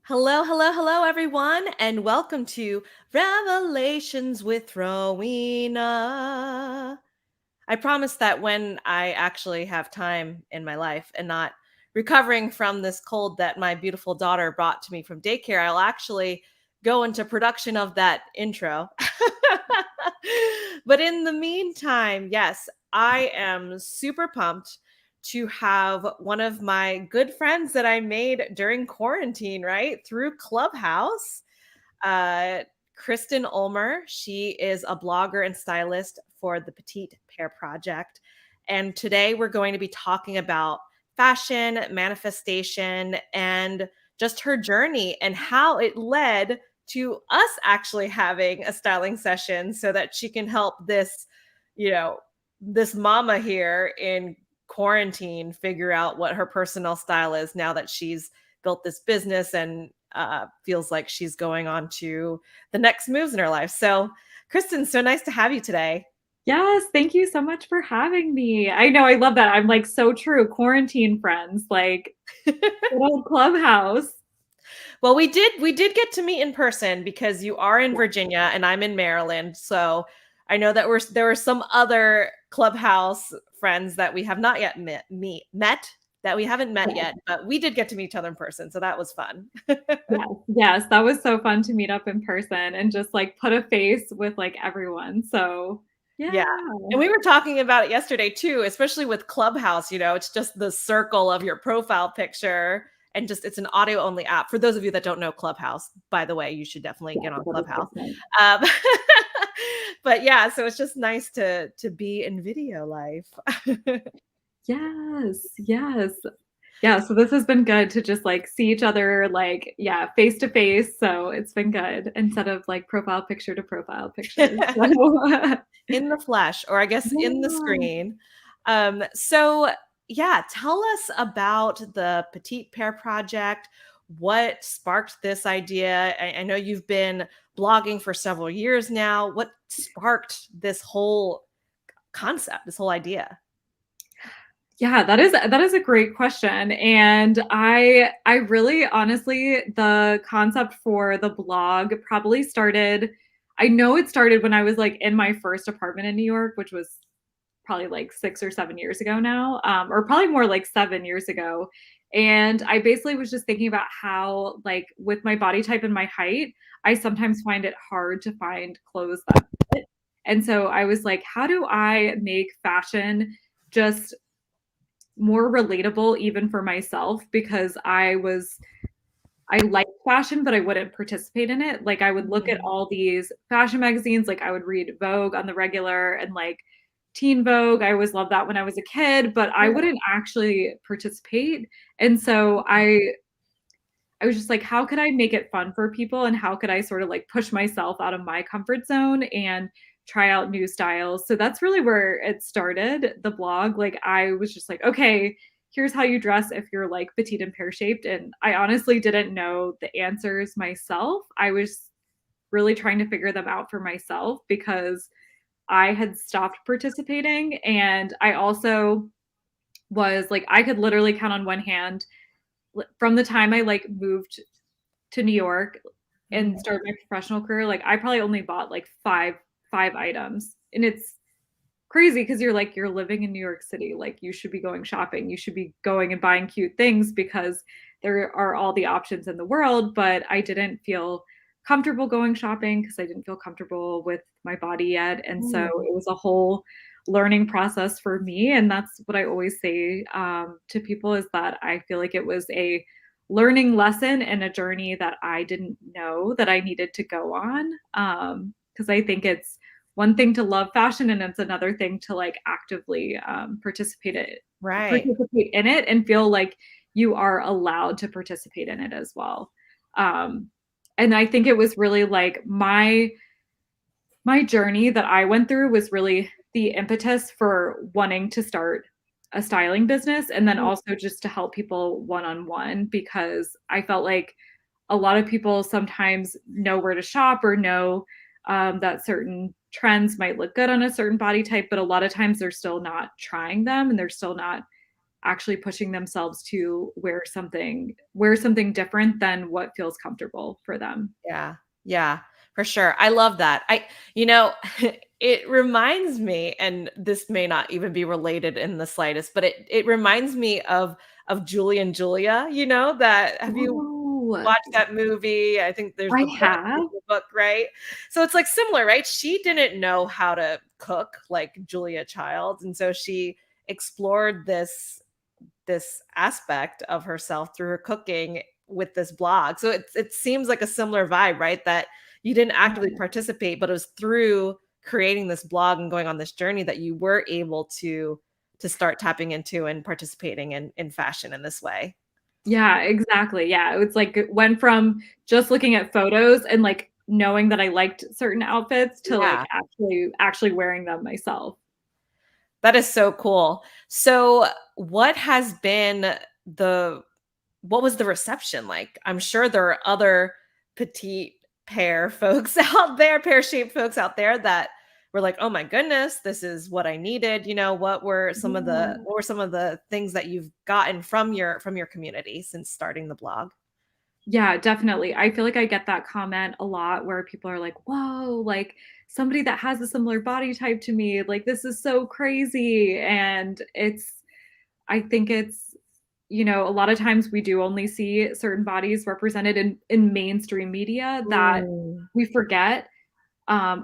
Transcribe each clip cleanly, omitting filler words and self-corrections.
Hello, hello, hello, everyone, and welcome to Revelations with Rowena. I promise that when I actually have time in my life and not recovering from this cold that my beautiful daughter brought to me from daycare, I'll actually go into production of that intro. But in the meantime, yes, I am super pumped to have one of my good friends that I made during quarantine, right? Through Clubhouse, uh, Kristin Ulmer. She is a blogger and stylist for the Petite Pair Project. And today we're going to be talking about fashion, manifestation, and just her journey and how it led to us actually having a styling session so that she can help you know, this mama here in quarantine figure out what her personal style is now that she's built this business and feels like she's going on to the next moves in her life. So, Kristin, so nice to have you today. Yes, thank you so much for having me. I know, I love that. I'm like so true. Quarantine friends, like good old Clubhouse. Well, we did get to meet in person because you are in Virginia and I'm in Maryland. So I know that there were some other Clubhouse friends that we have not yet met that we haven't met Yes, yet, but we did get to meet each other in person. So that was fun. yes, yes. That was so fun to meet up in person and just like put a face with like everyone. So Yeah. yeah. And we were talking about it yesterday too, especially with Clubhouse, it's just the circle of your profile picture and just it's an audio only app. For those of you that don't know Clubhouse, by the way, you should definitely Yeah, get on Clubhouse. 100%. Um, but yeah, so it's just nice to be in video life. Yes, yes. Yeah, so this has been good to just like see each other like, yeah, face to face. So it's been good instead of like profile picture to profile picture. So In the flesh, or I guess in the yeah. screen. So yeah, tell us about the Petite Pair Project. What sparked this idea? I know you've been blogging for several years now. What sparked this whole concept, this whole idea? Yeah, that is a great question. And I really honestly the concept for the blog probably started. I know it started when I was like in my first apartment in New York, which was probably like 6 or 7 years ago now, or probably more like 7 years ago. And I basically was just thinking about how, like, with my body type and my height, I sometimes find it hard to find clothes that fit. And so I was like, how do I make fashion just more relatable even for myself? Because I like fashion, but I wouldn't participate in it. Like I would look at Mhm. all these fashion magazines, like I would read Vogue on the regular and like Teen Vogue. I always loved that when I was a kid, but I Yeah. wouldn't actually participate. And so I was just like, how could I make it fun for people and how could I sort of like push myself out of my comfort zone and try out new styles? So that's really where it started, the blog. Like I was just like, okay, here's how you dress if you're like petite and pear shaped. And I honestly didn't know the answers myself. I was really trying to figure them out for myself because I had stopped participating. And I also was like, I could literally count on one hand from the time I like moved to New York and Mhm. started my professional career, like I probably only bought like five items. And it's crazy because you're living in New York City. Like you should be going shopping. You should be going and buying cute things because there are all the options in the world. But I didn't feel comfortable going shopping because I didn't feel comfortable with my body yet. And so Mm. it was a whole learning process for me. And that's what I always say to people is that I feel like it was a learning lesson and a journey that I didn't know that I needed to go on. Because I think it's one thing to love fashion and it's another thing to like actively Right. participate in it and feel like you are allowed to participate in it as well. Um, and I think it was really like my journey that I went through was really the impetus for wanting to start a styling business and then Mm. also just to help people one on one because I felt like a lot of people sometimes know where to shop or know that certain trends might look good on a certain body type, but a lot of times they're still not trying them and they're still not actually pushing themselves to wear something different than what feels comfortable for them. Yeah. Yeah, for sure. I love that. You know, it reminds me, and this may not even be related in the slightest, but it reminds me of Julie and Julia, you know, that have you Oh, watched that movie? I think I there's have. the book, right? So it's like similar, right? She didn't know how to cook like Julia Childs, and so she explored this aspect of herself through her cooking with this blog. So it seems like a similar vibe, right? That you didn't actively participate, but it was through creating this blog and going on this journey that you were able to start tapping into and participating in fashion in this way. Yeah, exactly, yeah, it's like it went from just looking at photos and, like, knowing that I liked certain outfits to, like, Yeah. actually wearing them myself. That is so cool. So what has been the what was the reception like? I'm sure there are other petite pear folks out there, pear-shaped folks out there that were like, "Oh my goodness, this is what I needed." You know, Yeah. what were some of the things that you've gotten from your community since starting the blog? Yeah, definitely. I feel like I get that comment a lot where people are like, "Whoa, like, somebody that has a similar body type to me, like, this is so crazy," and I think a lot of times we do only see certain bodies represented in mainstream media that Mm, we forget,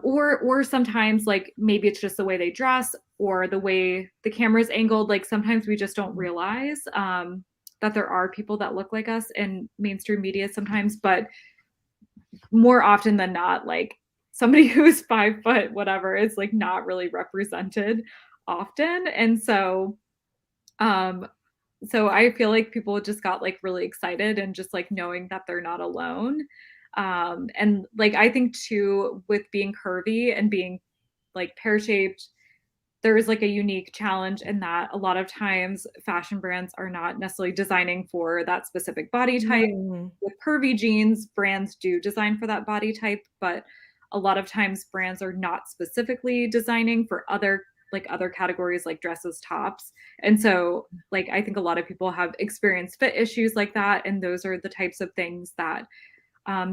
or sometimes, like, maybe it's just the way they dress or the way the camera's angled, like, sometimes we just don't mhm, realize, that there are people that look like us in mainstream media sometimes, but more often than not, like, somebody who's 5 foot whatever is, like, not really represented often, and um, so I feel like people just got, like, really excited and just, like, knowing that they're not alone, and, like, I think too, with being curvy and being, like, pear-shaped, there is, like, a unique challenge in that a lot of times fashion brands are not necessarily designing for that specific body type. mm, With curvy jeans, brands do design for that body type, but a lot of times brands are not specifically designing for other categories like dresses, tops. And so, like, I think a lot of people have experienced fit issues like that, and those are the types of things that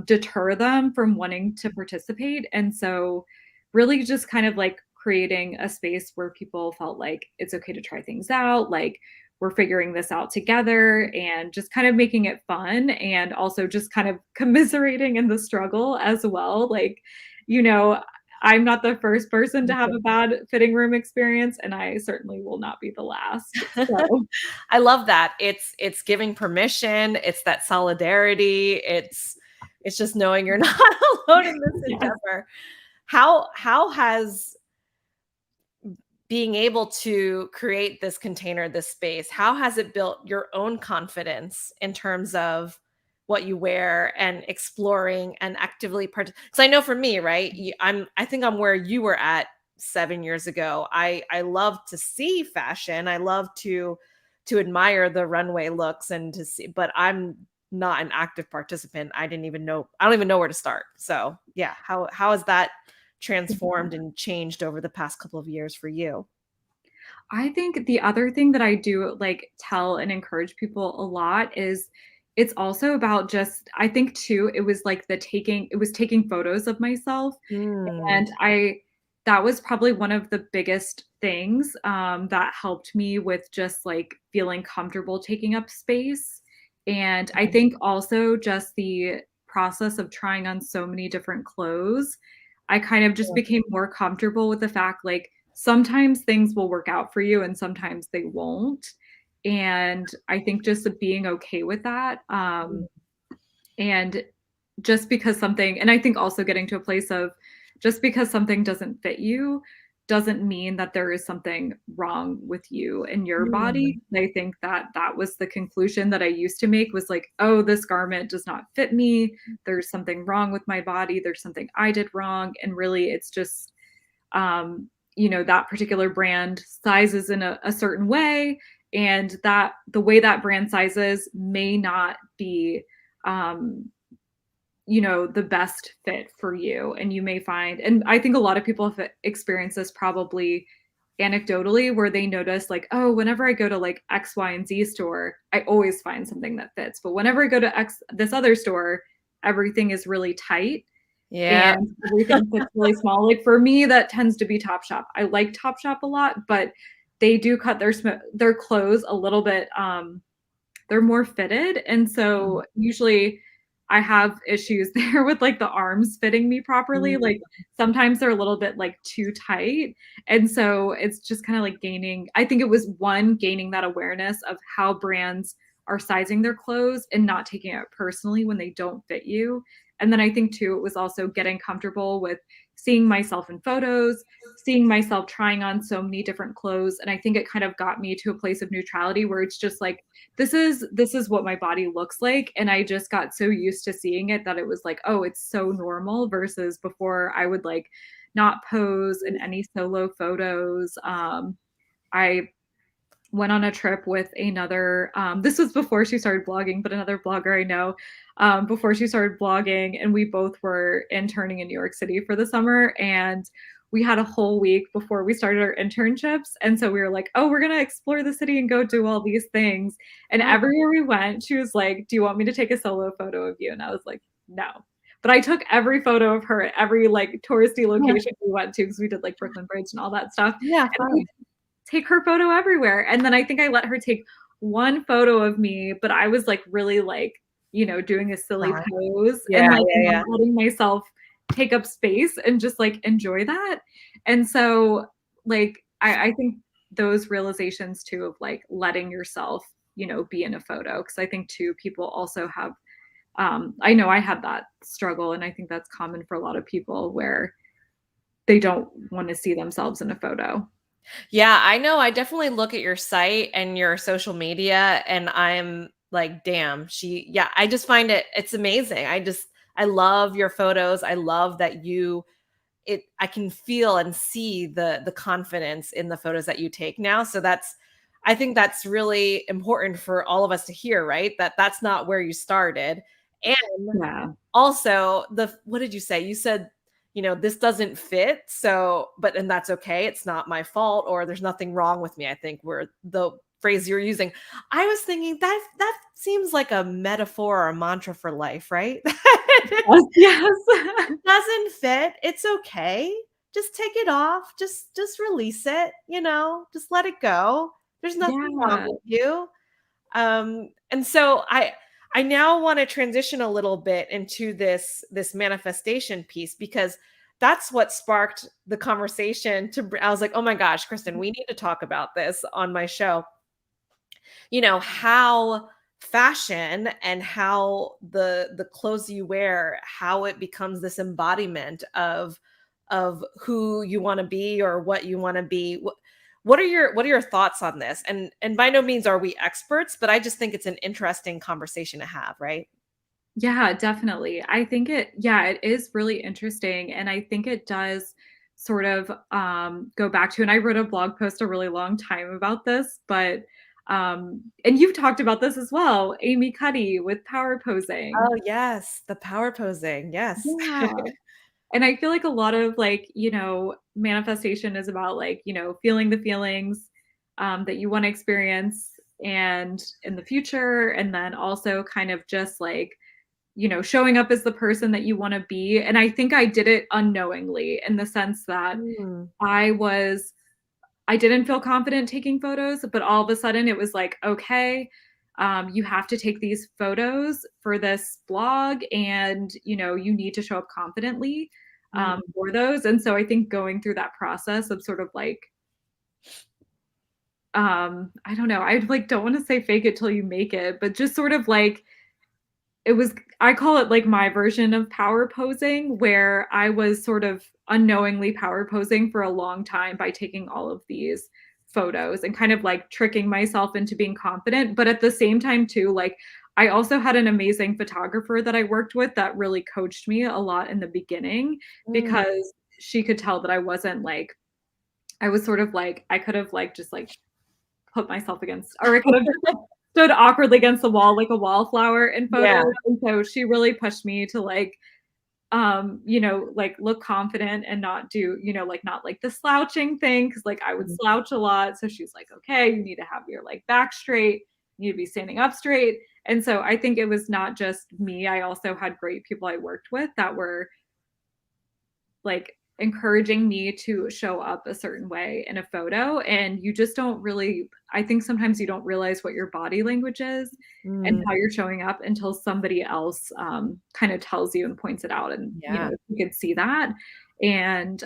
deter them from wanting to participate. And so, really, just kind of like creating a space where people felt like it's okay to try things out, like we're figuring this out together, and just kind of making it fun and also just kind of commiserating in the struggle as well. Like, you know, I'm not the first person to have a bad fitting room experience, and I certainly will not be the last. So, I love that. It's giving permission, it's that solidarity, it's just knowing you're not alone in this yes. endeavor. How has being able to create this container, this space, how has it built your own confidence in terms of what you wear and exploring and actively part? Because I know for me, right? I think I'm where you were at 7 years ago. I love to see fashion. I love to admire the runway looks and to see, but I'm not an active participant. I don't even know where to start. So yeah, how has that transformed and changed over the past couple of years for you? I think the other thing that I do, like, tell and encourage people a lot is it's also about just I think too, it was taking photos of myself, Mm, and I that was probably one of the biggest things, that helped me with just, like, feeling comfortable taking up space, and I mhm, think also just the process of trying on so many different clothes, I kind of just yeah, became more comfortable with the fact, like, sometimes things will work out for you and sometimes they won't, and I think just being okay with that, mm, and just because something and I think also getting to a place of just because something doesn't fit you doesn't mean that there is something wrong with you and your body. mm, I think that that was the conclusion that I used to make was like, "Oh, this garment does not fit me. There's something wrong with my body. There's something I did wrong." And really it's just that particular brand sizes in a certain way, and that the way that brand sizes may not be um, the best fit for you. And you may find, and I think a lot of people have experienced this probably anecdotally where they notice like, oh, whenever I go to like X, Y, and Z store, I always find something that fits. But whenever I go to this other store, everything is really tight Yeah. and everything fits really small. Like for me, that tends to be Topshop. I like Topshop a lot, but they do cut their clothes a little bit. They're more fitted, and so usually I have issues there with like the arms fitting me properly. Mm. Like sometimes they're a little bit like too tight, and so it's just kind of like gaining. I think it was one gaining that awareness of how brands are sizing their clothes and not taking it personally when they don't fit you. And then I think too, it was also getting comfortable with seeing myself in photos, seeing myself trying on so many different clothes. And I think it kind of got me to a place of neutrality where it's just like, this is what my body looks like. And I just got so used to seeing it that it was like, oh, it's so normal versus before I would like not pose in any solo photos. I went on a trip with another this was before she started blogging, but another blogger I know before she started blogging, and we both were interning in New York City for the summer, and we had a whole week before we started our internships, and so we were like, oh, we're gonna explore the city and go do all these things. And Oh, everywhere we went, she was like, do you want me to take a solo photo of you? And I was like, no. But I took every photo of her at every like touristy location we went to, because we did like Brooklyn Bridge and all that stuff. yeah, And we fun. take her photo everywhere. And then I think I let her take one photo of me, but I was like really like, doing a silly Uh-huh. pose and Yeah, like yeah, not yeah. letting myself take up space and just like enjoy that. And so like I think those realizations too of like letting yourself, be in a photo. Cause I think too, people also have I know I had that struggle, and I think that's common for a lot of people where they don't want to see themselves in a photo. Yeah, I know. I definitely look at your site and your social media and I'm like, damn, yeah, I just find it's amazing. I love your photos. I love that I can feel and see the confidence in the photos that you take now. So I think that's really important for all of us to hear, right? That's not where you started. And Yeah. also, what did you say? You said, this doesn't fit. So, and that's okay. It's not my fault, or there's nothing wrong with me. I think were the phrase you're using. I was thinking that seems like a metaphor or a mantra for life, right? Yes. It doesn't fit. It's okay. Just take it off. Just release it, just let it go. There's nothing wrong Yeah. with you. And so I now want to transition a little bit into this manifestation piece, because that's what sparked the conversation I was like, "Oh my gosh, Kristen, we need to talk about this on my show." How fashion and how the clothes you wear, how it becomes this embodiment of who you want to be or what you want to be. What are your thoughts on this? And by no means are we experts, but I just think it's an interesting conversation to have, right? Yeah, definitely. I think it is really interesting. And I think it does sort of go back to, and I wrote a blog post a really long time about this, but and you've talked about this as well, Amy Cuddy with power posing. Oh, yes, the power posing. Yes. Yeah. And I feel like a lot of like, manifestation is about like, feeling the feelings that you want to experience and in the future. And then also kind of just like, showing up as the person that you want to be. And I think I did it unknowingly in the sense that Mm, I was I didn't feel confident taking photos, but all of a sudden it was like, okay, you have to take these photos for this blog, and you need to show up confidently mm. for those. And so I think going through that process of sort of like, I don't know, I like don't want to say fake it till you make it, but just sort of like it was, I call it like my version of power posing, where I was sort of unknowingly power posing for a long time by taking all of these photos and kind of like tricking myself into being confident. But at the same time, too, like I also had an amazing photographer that I worked with that really coached me a lot in the beginning, Mm. because she could tell that I wasn't like, I was sort of like, I could have like just like put myself against, or I could have just like stood awkwardly against the wall like a wallflower in Yeah. photos. And so she really pushed me to like like look confident and not do, like not like the slouching thing. Cause like I would Mhm. slouch a lot. So she's like, okay, you need to have your like back straight, you need to be standing up straight. And so I think it was not just me. I also had great people I worked with that were like encouraging me to show up a certain way in a photo. And you just don't really, I think sometimes you don't realize what your body language is and Mm, how you're showing up until somebody else kind of tells you and points it out. And, yeah. you could see that. And,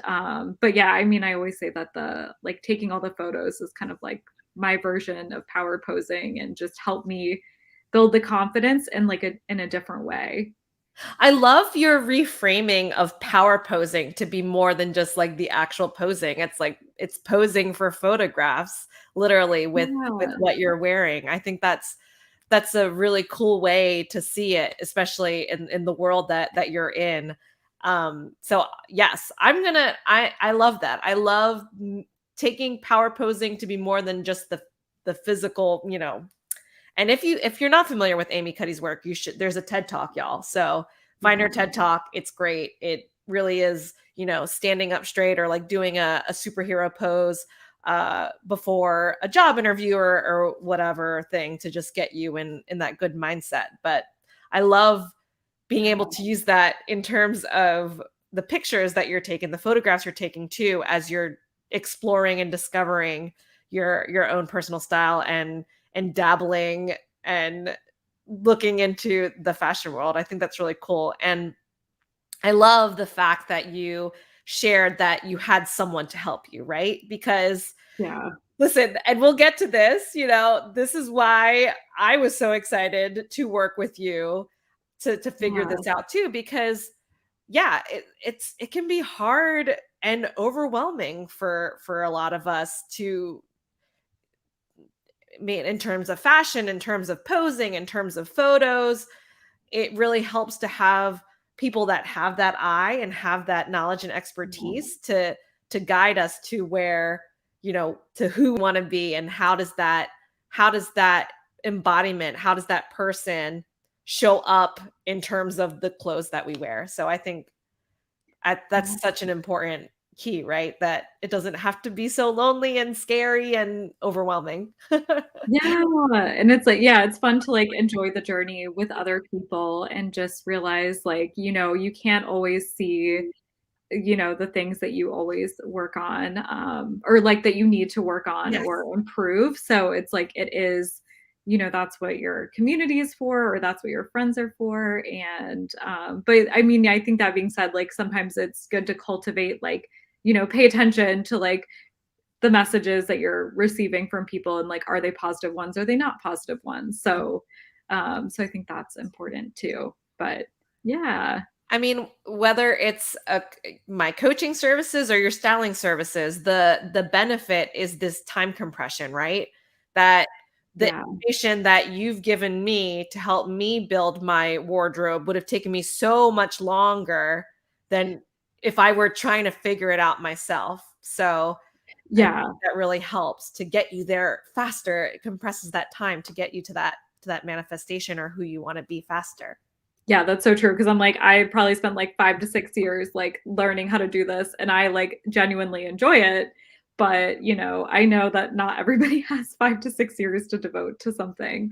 but yeah, I mean, I always say that the like taking all the photos is kind of like my version of power posing and just help me build the confidence in like in a different way. I love your reframing of power posing to be more than just like the actual posing. It's like it's posing for photographs, literally with Yeah. what you're wearing. I think that's a really cool way to see it, especially in the world that you're in. So yes, I love that. I love taking power posing to be more than just the physical, and if you're not familiar with Amy Cuddy's work, you should. There's a TED Talk, y'all. So find her TED Talk. It's great. It really is, standing up straight or like doing a superhero pose before a job interview or whatever thing to just get you in that good mindset. But I love being able to use that in terms of the pictures that you're taking, the photographs you're taking too, as you're exploring and discovering your own personal style and dabbling and looking into the fashion world. I think that's really cool. And I love the fact that you shared that you had someone to help you, right? Because Yeah. listen, and we'll get to this, this is why I was so excited to work with you to figure Yeah. this out too, because yeah, it can be hard and overwhelming for a lot of us to mean in terms of fashion, in terms of posing, in terms of photos. It really helps to have people that have that eye and have that knowledge and expertise to guide us to where, to who we want to be and how does that embodiment, how does that person show up in terms of the clothes that we wear. So I think Yeah. that's such an important key, right? That it doesn't have to be so lonely and scary and overwhelming. Yeah, and it's like yeah, it's fun to, like, enjoy the journey with other people and just realize, like, you can't always see, the things that you always work on, or, like, that you need to work on Yes. or improve, so it's like it is that's what your community is for, or that's what your friends are for, and, but, I mean, I think that being said, like, sometimes it's good to cultivate, like, pay attention to, like, the messages that you're receiving from people and like are they positive ones, are they not positive ones, so I think that's important too, but yeah. I mean, whether it's my coaching services or your styling services, the benefit is this time compression, right? That the Yeah. information that you've given me to help me build my wardrobe would have taken me so much longer than if I were trying to figure it out myself. So I think Yeah. that really helps to get you there faster. It compresses that time to get you to that manifestation or who you want to be faster. Yeah, that's so true. Because 'cause I'm like, I probably spent like 5 to 6 years, like, learning how to do this, and I, like, genuinely enjoy it, but, I know that not everybody has 5 to 6 years to devote to something,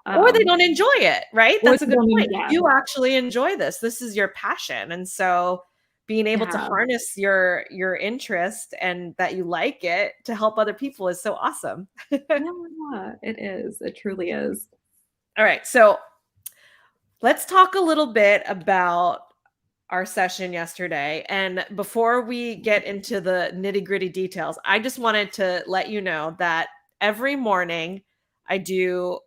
Or they um, don't enjoy it, right? or That's a they good don't point. even yeah, You actually enjoy this. This is your passion, and so being able to yeah, harness your interest and that you like it to help other people is so awesome. yeah, it is, it truly is. All right, so let's talk a little bit about our session yesterday. And before we get into the nitty-gritty details, I just wanted to let you know that every morning I do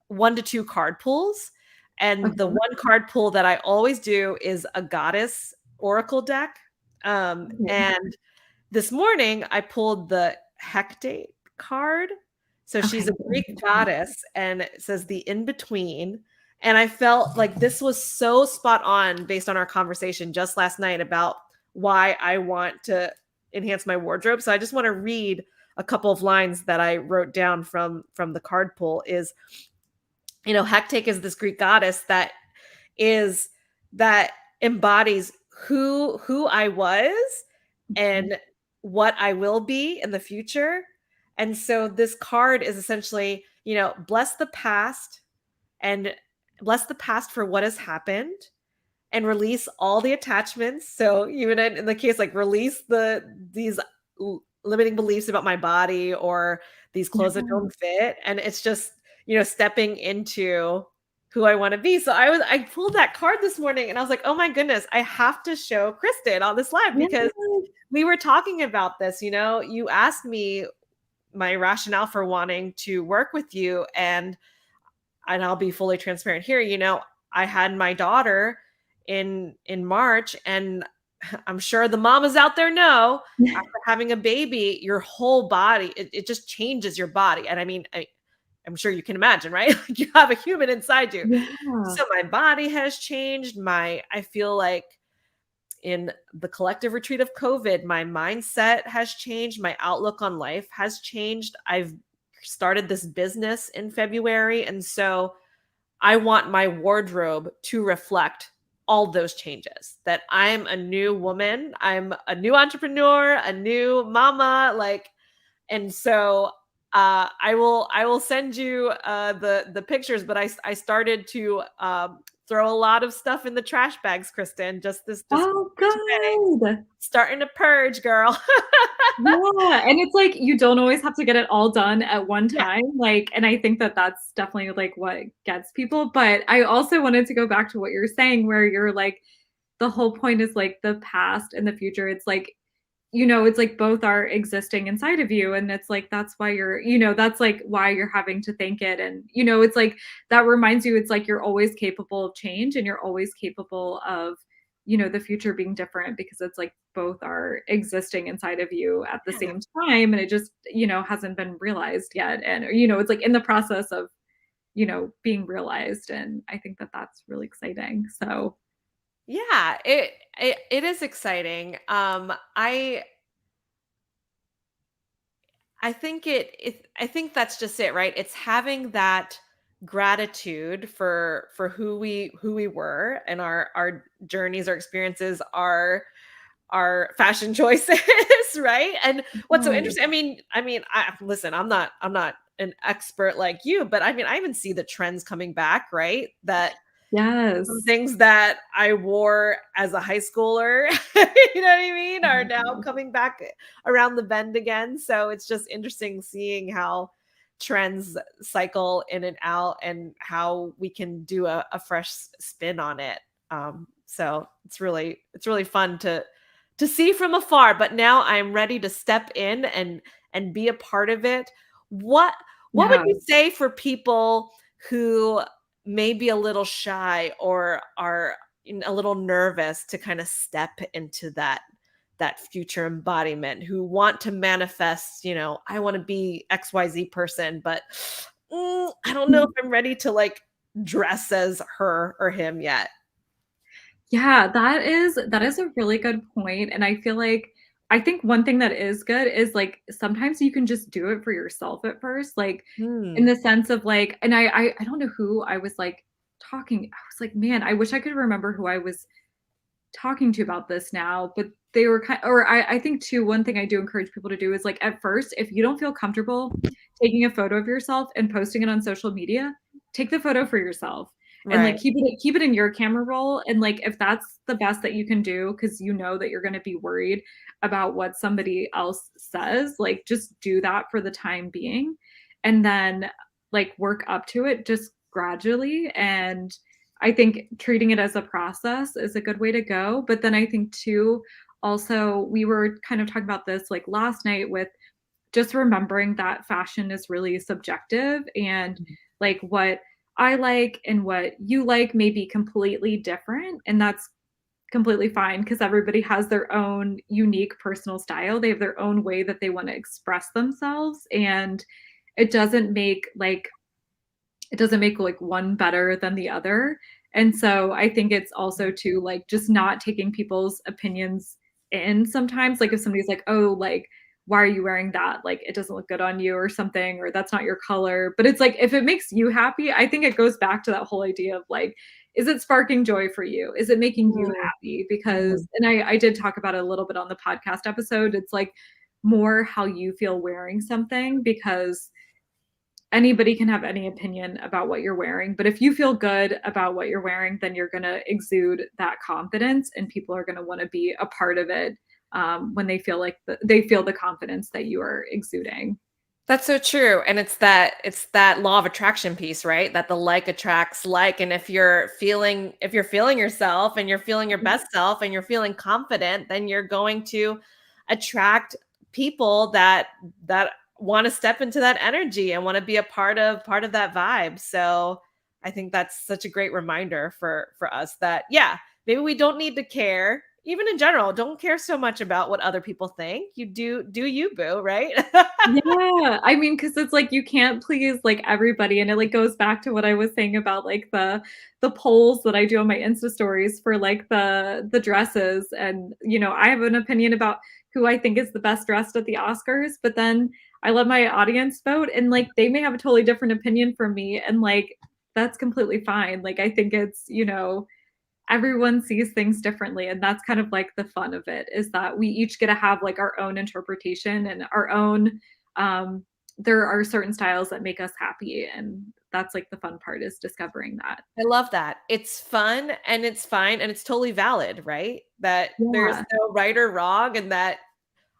1 to 2 card pulls, and the Okay, one card pull that I always do is a goddess oracle deck, okay, and this morning I pulled the Hecate card. So she's okay, a Greek goddess, and it says the in between, and I felt like this was so spot on based on our conversation just last night about why I want to enhance my wardrobe. So I just want to read a couple of lines that I wrote down from the card pull is, Hecate is this Greek goddess that is that embodies who I was Mhm. and what I will be in the future. And so this card is essentially, bless the past and bless the past for what has happened and release all the attachments. So even in the case, like, release these limiting beliefs about my body or these clothes that Yeah. don't fit. And it's just, stepping into who I want to be. So I pulled that card this morning and I was like, oh my goodness, I have to show Kristen on this live Yeah. because we were talking about this. You asked me my rationale for wanting to work with you, and I'll be fully transparent here. I had my daughter in March, and I'm sure the mamas out there know, after having a baby, your whole body, it just changes your body. And I mean, I'm sure you can imagine, right? Like, you have a human inside you. Yeah. So my body has changed. I feel like in the collective retreat of COVID, my mindset has changed. My outlook on life has changed. I've started this business in February. And so I want my wardrobe to reflect all those changes. That I'm a new woman, I'm a new entrepreneur, a new mama, like, and so I will send you the pictures, but I started to throw a lot of stuff in the trash bags, Kristen, just Oh, today. good. Starting to purge, girl. Yeah, and it's like you don't always have to get it all done at one Yeah. time, like and I think that that's definitely, like, what gets people, but I also wanted to go back to what you're saying where you're like, the whole point is, like, the past and the future, it's like, it's like both are existing inside of you, and it's like that's why that's like why you're having to think it, and it's like that reminds you it's like you're always capable of change and you're always capable of the future being different because it's like both are existing inside of you at the Yeah. same time, and it just hasn't been realized yet, and it's like in the process of being realized, and I think that that's really exciting. So Yeah, it is exciting. I think I think that's just it, right? It's having that gratitude for who we were and our journeys, our experiences, our fashion choices, right? And what's so yeah. interesting, I mean, listen, I'm not an expert like you, but I mean, I even see the trends coming back, right? That some Yes. things that I wore as a high schooler, you know what I mean, Oh are my now God. coming back around the bend again. So it's just interesting seeing how trends cycle in and out and how we can do a fresh spin on it. So it's really fun to see from afar, but now I'm ready to step in and be a part of it. What what would Yeah. you say for people who may be a little shy or are a little nervous to kind of step into that future embodiment, who want to manifest, I want to be XYZ person, but I don't know if I'm ready to, like, dress as her or him yet. Yeah, that is a really good point, and I feel like I think one thing that is good is, like, sometimes you can just do it for yourself at first, like, in Hmm. the sense of, like and I don't know who I was, like, talking I was like, "Man, I wish I could remember who I was talking to you about this now, but they were kind or I think too, one thing I do encourage people to do is like at first, if you don't feel comfortable taking a photo of yourself and posting it on social media, take the photo for yourself and like Right. keep it in your camera roll. And like if that's the best that you can do, because you know that you're gonna be worried about what somebody else says, like just do that for the time being. And then like work up to it just gradually and I think treating it as a process is a good way to go, but then I think too, also, we were kind of talking about this, like, last night with just remembering that fashion is really subjective and, like, what I like and what you like may be completely different, and that's completely fine because everybody has their own unique personal style. They have their own way that they wanna express themselves, and it doesn't make, like it doesn't make like one better than the other. And so I think it's also to like just not taking people's opinions in sometimes. Like if somebody's like, oh, like, why are you wearing that? Like it doesn't look good on you or something, or that's not your color. But it's like if it makes you happy, I think it goes back to that whole idea of like is it sparking joy for you? Is it making you Mm, happy? Because, mhm. and I did talk about it a little bit on the podcast episode. It's like more how you feel wearing something, because anybody can have any opinion about what you're wearing. But if you feel good about what you're wearing, then you're going to exude that confidence, and people are going to want to be a part of it when they feel like they feel the confidence that you are exuding. That's so true, and it's that law of attraction piece, right? That the like attracts like, and if you're feeling yourself and you're feeling your best self and you're feeling confident, then you're going to attract people that want to step into that energy and want to be a part of that vibe. So, I think that's such a great reminder for us that yeah, maybe we don't need to care. Even in general, don't care so much about what other people think. You do you, boo, right? Yeah, I mean, because it's like you can't please, like, everybody, and it, like, goes back to what I was saying about, like, the polls that I do on my Insta stories for, like, the dresses, and, I have an opinion about who I think is the best dressed at the Oscars, but then I let my audience vote, and, like, they may have a totally different opinion from me, and, like, that's completely fine. Like, I think it's, everyone sees things differently, and that's kind of like the fun of it, is that we each get to have like our own interpretation and our own there are certain styles that make us happy, and that's like the fun part, is discovering that. I love that. It's fun and it's fine and it's totally valid, right? That there's Yeah. no right or wrong, and that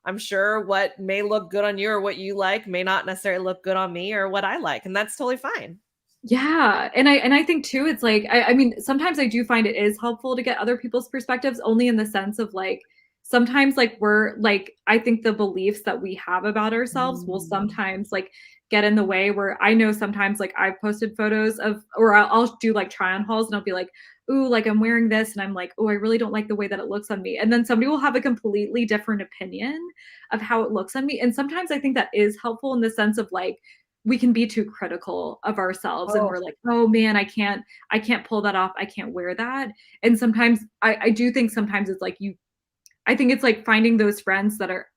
I'm sure what may look good on you or what you like may not necessarily look good on me or what I like, and that's totally fine. Yeah, and I think too, it's like I mean, sometimes I do find it is helpful to get other people's perspectives, only in the sense of like sometimes like we're like I think the beliefs that we have about ourselves will Mm. sometimes like get in the way, where I know sometimes like I've posted photos of, or I'll do like try on hauls, and I'll be like, "Ooh, like I'm wearing this," and I'm like, "Oh, I really don't like the way that it looks on me." And then somebody will have a completely different opinion of how it looks on me. And sometimes I think that is helpful in the sense of like we can be too critical of ourselves, and Oh, we're like, oh man, I can't pull that off, I can't wear that. And sometimes I do think sometimes it's like I think it's like finding those friends that are,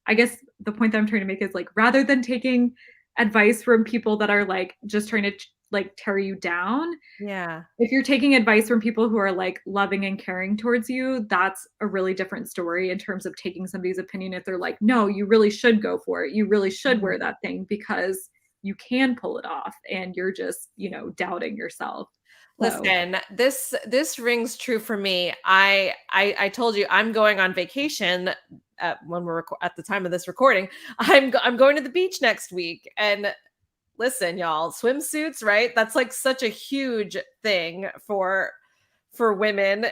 I guess the point that I'm trying to make is like, rather than taking advice from people that are like just trying to like tear you down, yeah. if you're taking advice from people who are like loving and caring towards you, that's a really different story in terms of taking somebody's opinion. If they're like, no, you really should go for it. You really should Mhm. wear that thing because you can pull it off, and you're just, doubting yourself. So, Listen, this rings true for me. I told you I'm going on vacation when at the time of this recording. I'm going to the beach next week, and listen, y'all, swimsuits, right? That's like such a huge thing for women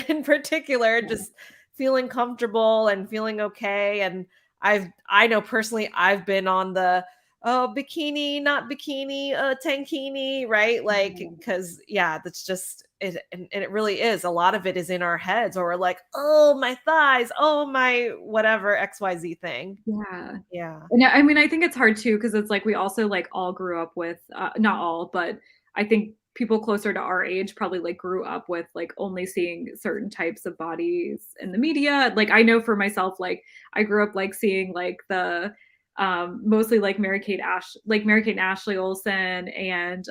in particular, just feeling comfortable and feeling okay. And I know personally I've been on the bikini, not bikini, tankini, right? Like, because yeah, that's just it, and it really is. A lot of it is in our heads, or we're like, oh my thighs, oh my whatever XYZ thing. yeah. Yeah. And I mean, I think it's hard too, because it's like we also like all grew up with, not all, but I think people closer to our age probably like grew up with like only seeing certain types of bodies in the media. Like I know for myself, like I grew up like seeing like the mostly like Mary Kate and Ashley Olsen, and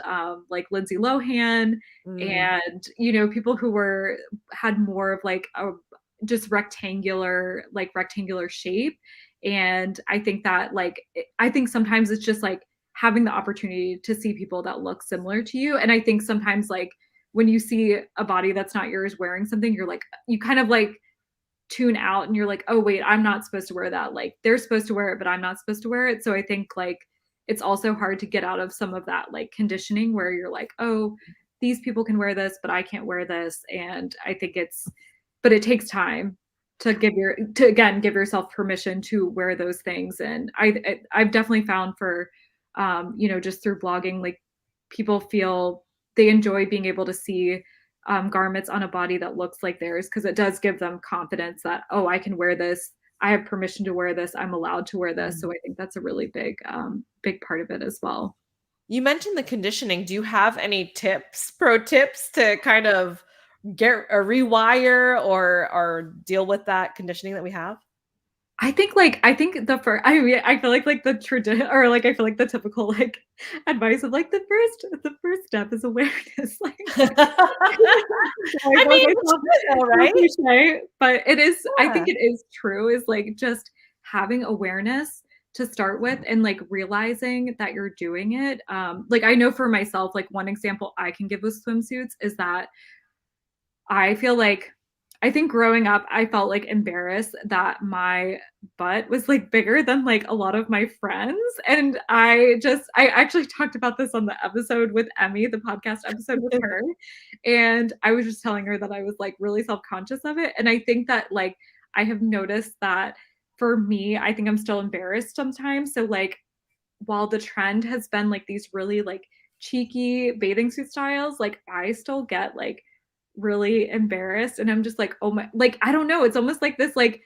like Lindsay Lohan, Mm. and people who were had more of like a just rectangular shape. And I think that like I think sometimes it's just like having the opportunity to see people that look similar to you. And I think sometimes like when you see a body that's not yours wearing something, you're like you kind of like tune out, and you're like, oh wait, I'm not supposed to wear that. Like they're supposed to wear it, but I'm not supposed to wear it. So I think like it's also hard to get out of some of that like conditioning, where you're like, oh, these people can wear this, but I can't wear this. And I think but it takes time to again give yourself permission to wear those things. And I've definitely found for just through blogging, like people feel they enjoy being able to see garments on a body that looks like theirs, because it does give them confidence that, oh, I can wear this, I have permission to wear this, I'm allowed to wear this. So I think that's a really big part of it as well. You mentioned the conditioning. Do you have any pro tips to kind of get a rewire or deal with that conditioning that we have? I think the first I mean, I feel like the tradition or like I feel like the typical like advice of like the first step is awareness. Like I I call mean, it's myself true though, so right? cliche, but it is I think Yeah. it is true is like just having awareness to start with and like realizing that you're doing it. Like I know for myself, like one example I can give with swimsuits is that I feel like I think growing up, I felt, like, embarrassed that my butt was, like, bigger than, like, a lot of my friends, and I actually talked about this on the episode with Emmy, the podcast episode with her, and I was just telling her that I was, like, really self-conscious of it, and I think that, like, I have noticed that for me, I think I'm still embarrassed sometimes, so, like, while the trend has been, like, these really, like, cheeky bathing suit styles, like, I still get, like, really embarrassed, and I'm just like, "Oh my" like, I don't know, it's almost like this, like,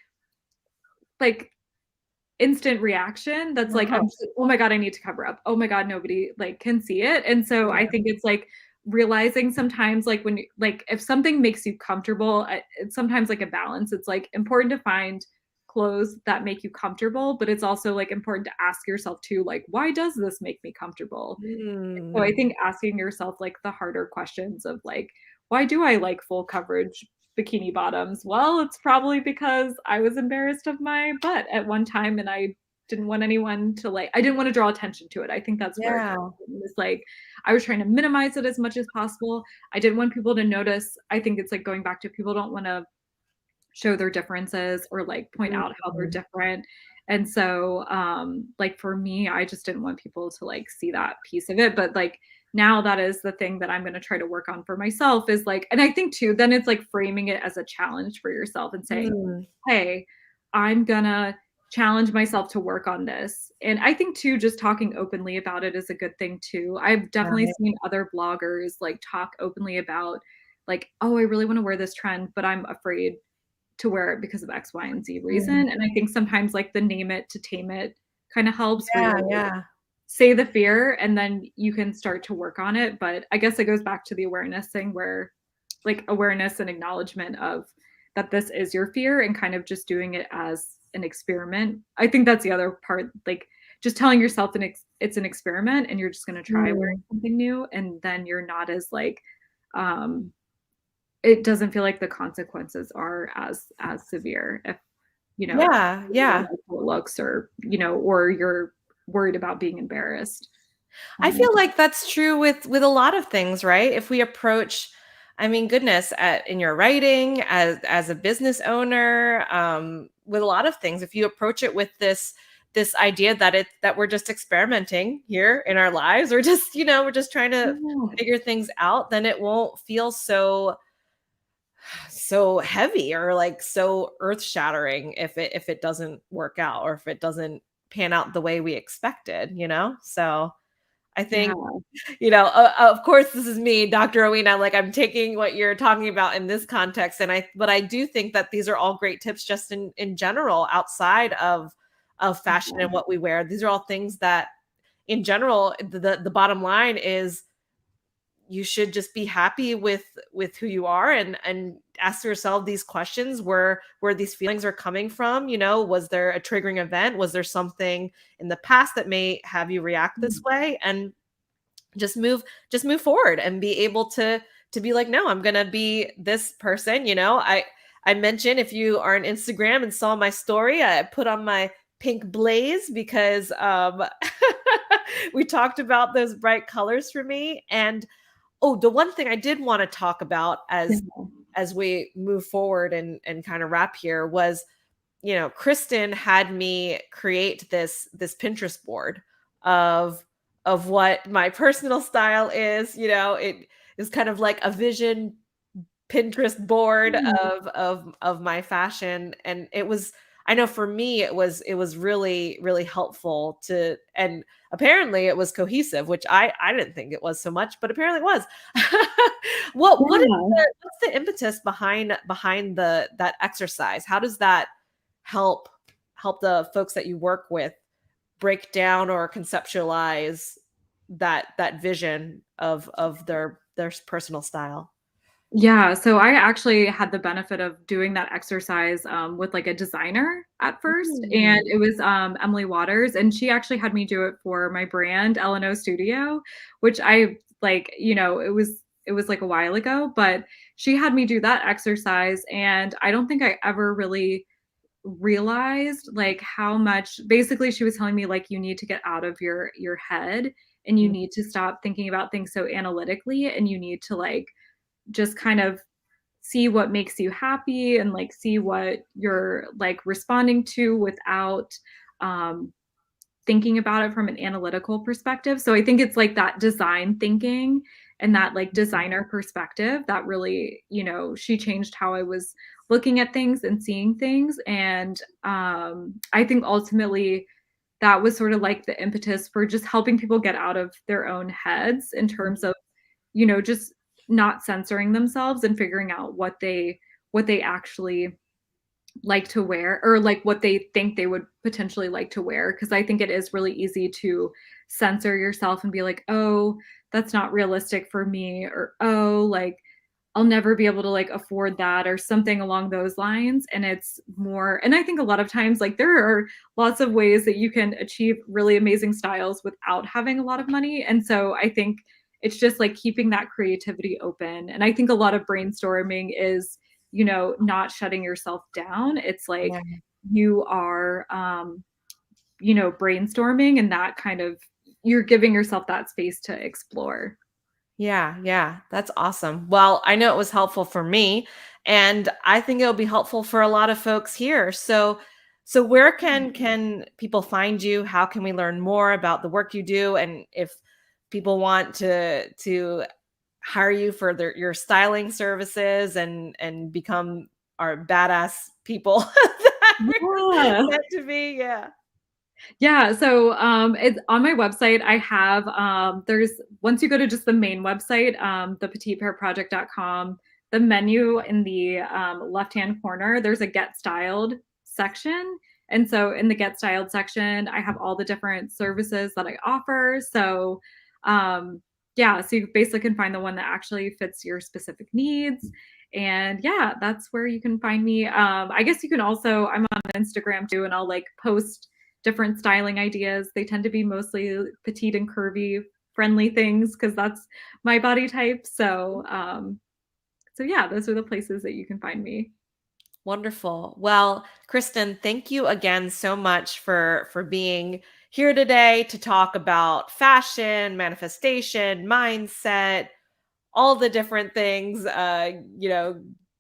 instant reaction that's like, I'm Uh-huh. just like, "Oh my god, I need to cover up. Oh my god, nobody, like, can see it," and so I Yeah. think it's, like, realizing sometimes, like, when you like, if something makes you comfortable, it's sometimes, like, a balance. It's, like, important to find clothes that make you comfortable, but it's also, like, important to ask yourself too, like, "Why does this make me comfortable?" So I Mm. think asking yourself, like, the harder questions of, like, "Why do I like full coverage bikini bottoms?" Well, it's probably because I was embarrassed of my butt at one time, and I didn't want anyone to, like I didn't wanna draw attention to it. I think that's where it Yeah. comes from. It's like, I was trying to minimize it as much as possible. I didn't want people to notice. I think it's, like, going back to people don't wanna show their differences or like point out how they're Mhm. different. And so, like for me, I just didn't want people to like see that piece of it. But like now that is the thing that I'm going to try to work on for myself is like, and I think too, then it's like framing it as a challenge for yourself and saying, Mm. hey, I'm gonna challenge myself to work on this. And I think too, just talking openly about it is a good thing too. I've definitely Right. seen other bloggers like talk openly about like, oh, I really want to wear this trend, but I'm afraid to wear it because of X, Y, and Z Mhm. reason. And I think sometimes like the name it to tame it kind of helps where Yeah, you're like, yeah. say the fear and then you can start to work on it. But I guess it goes back to the awareness thing where like awareness and acknowledgement of that this is your fear and kind of just doing it as an experiment. I think that's the other part, like just telling yourself it's an experiment and you're just going to try wearing Mm. something new and then you're not as like um it doesn't feel like the consequences are as severe if, you know, Yeah, you don't yeah. like how it looks or, you know, or you're worried about being embarrassed. I Um, feel like that's true with a lot of things, right? If we approach I mean, goodness, in your writing, as a business owner, with a lot of things, if you approach it with this idea that that we're just experimenting here in our lives, or just, we're just trying to yeah, figure things out, then it won't feel so heavy or like so earth-shattering if it doesn't work out or if it doesn't pan out the way we expected. So I think, yeah, of course, this is me, Dr. Rowena. Like I'm taking what you're talking about in this context, but I do think that these are all great tips, just in general, outside of fashion and what we wear. These are all things that, in general, the bottom line is you should just be happy with who you are, and ask yourself these questions: where these feelings are coming from. Was there a triggering event? Was there something in the past that may have you react this mm, way? And just move forward and be able to be like, no, I'm gonna be this person. I mentioned, if you are on Instagram and saw my story, I put on my pink blaze because we talked about those bright colors for me. And oh, the one thing I did want to talk about yeah, as we move forward and kind of wrap here was, Kristen had me create this Pinterest board of what my personal style is. It is kind of like a vision Pinterest board mm, of my fashion, and it was, I know for me it was really really helpful to, and apparently it was cohesive, which I didn't think it was so much, but apparently it was. What is yeah. what's the impetus behind that exercise? How does that help help the folks that you work with break down or conceptualize that vision of their personal style? Yeah, so I actually had the benefit of doing that exercise, with, like, a designer at first, and Mm. it was, Emily Waters, and she actually had me do it for my brand, L&O Studio, which I like, it was, like, a while ago, but she had me do that exercise, and I don't think I ever really realized, like, how much basically, she was telling me, like, "You need to get out of your head, and you Mm. need to stop thinking about things so analytically, and you need to, like, just kind of see what makes you happy and like see what you're like responding to without um, thinking about it from an analytical perspective. So I think it's like that design thinking and that like designer perspective that really, she changed how I was looking at things and seeing things. And I think ultimately that was sort of like the impetus for just helping people get out of their own heads in terms of just not censoring themselves and figuring out what they actually like to wear or like what they think they would potentially like to wear because I think it is really easy to censor yourself and be like, "Oh, that's not realistic for me," or "Oh, like I'll never be able to like afford that," or something along those lines. And it's more, and I think a lot of times, like, there are lots of ways that you can achieve really amazing styles without having a lot of money. And so I think it's just like keeping that creativity open. And I think a lot of brainstorming is, not shutting yourself down. It's like Yeah. you are, brainstorming and that kind of, you're giving yourself that space to explore. Yeah, yeah, that's awesome. Well, I know it was helpful for me, and I think it'll be helpful for a lot of folks here. So where can people find you? How can we learn more about the work you do? And if people want to hire you for your styling services and become our badass people that we're Yeah. meant to be, yeah. Yeah, so, it's on my website, I have, there's once you go to just the main website, thepetitepairproject.com, the menu in the, left-hand corner, there's a Get Styled section, and so in the Get Styled section, I have all the different services that I offer, so, yeah, so you basically can find the one that actually fits your specific needs, and yeah, that's where you can find me. I guess you can also I'm on Instagram too, and I'll, like, post different styling ideas. They tend to be mostly petite and curvy friendly things because that's my body type. So yeah, those are the places that you can find me. Wonderful. Well, Kristen, thank you again so much for being here today to talk about fashion, manifestation, mindset, all the different things,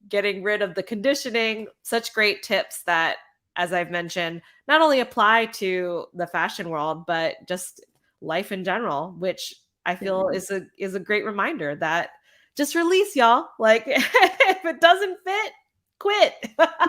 getting rid of the conditioning. Such great tips that, as I've mentioned, not only apply to the fashion world, but just life in general, which I Yeah. feel is a great reminder that just release, y'all. Like if it doesn't fit, quit.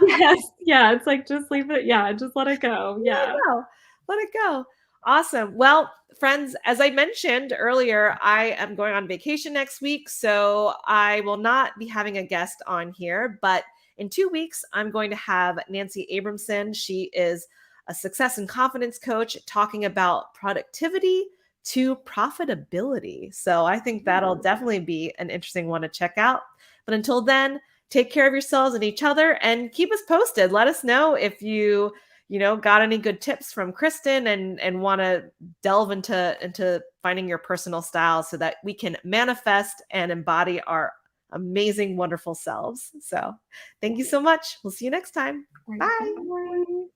Yes. Yeah. It's like just leave it. Yeah. Just let it go. Let it Yeah. go. Let it go. Awesome. Well, friends, as I mentioned earlier, I am going on vacation next week, so I will not be having a guest on here. But in 2 weeks, I'm going to have Nancy Abramson. She is a success and confidence coach talking about productivity to profitability. So I think that'll definitely be an interesting one to check out. But until then, take care of yourselves and each other and keep us posted. Let us know if you got any good tips from Kristen and want to delve into finding your personal style so that we can manifest and embody our amazing, wonderful selves. So, thank you so much. We'll see you next time. All right. Bye. Bye.